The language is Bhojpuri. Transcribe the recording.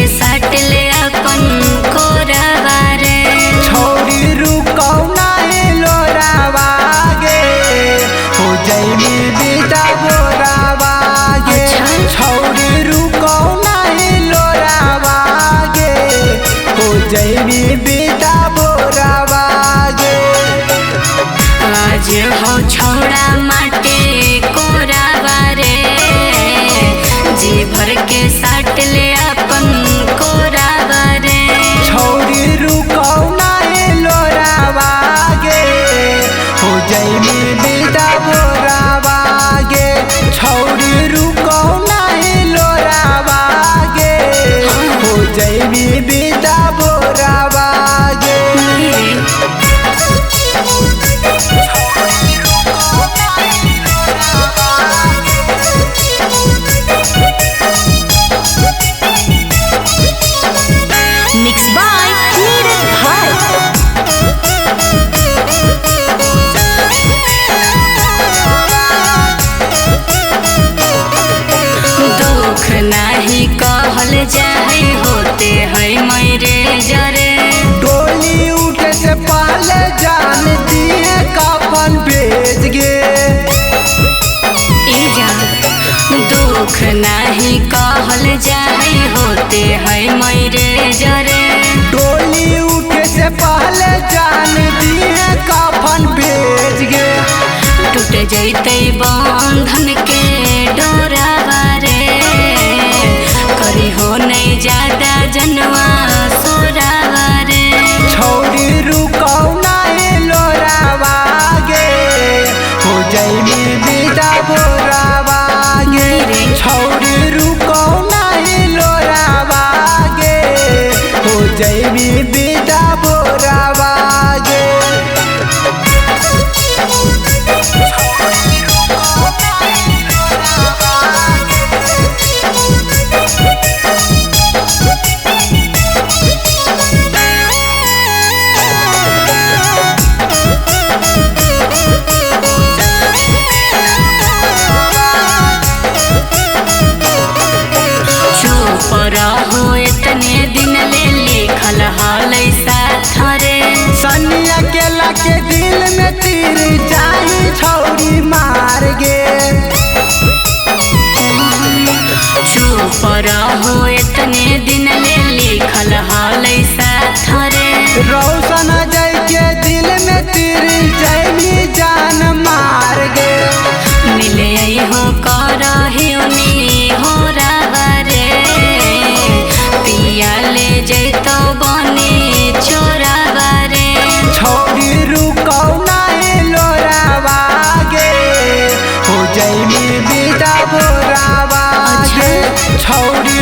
साट ले अपन कोरावा रे। छौरी रुकौ नाही लोरावा गे हो जैमी बेटा बोरावा गे। छौरी रुकौ नाही लोरावा गे हो जैमी बेटा बोरावा गे। आज हो छौड़ा माटे कोरावा रे, जी भर के साट ले अपन कोरावा रे। छौरी रुकौ नाही लोरावा गे हो जैमी बेटा बोरावा गे। छौरी रुकौ नाही लोरावा गे हो जैमी बेटा बोरावा गे। मिक्स बाय नीरज भाई। दुख नाही कहल जाए होते है मेरे जरे। डोली उठे से पहले जान दिए कफन भेज गे। दुख नहीं कहल जाए होते है मेरे जरे। डोली उठे से पहले जान दिए कफन भेज गे। टूट जैते बंधन के डोरावा रे, करी हो नहीं ज्यादा जनवा सोरावा रे। छौरी रुकौ नाही लोरावा गे हो जैमी बेटा बोरावा गे। छौरी रुकौ नाही लोरावा गे हो जैमी बेटा बोरावा गे। रहो इतने दिन ले लिखल हाल साथ रे। सनिया केला के दिल में तीर जाई छौरी मार गे। चुप रहो इतने दिन ले लिखल हाल साथ रे। रोशन जय के दिल में तीर जैमी जान मार गे। मिले हो करही हो रावा रे, पिया ले जैतो बने चोरावा रे। छौरी रुकौ नाही लोरावा गे हो जैमी बेटा बोरावा गे। छौरी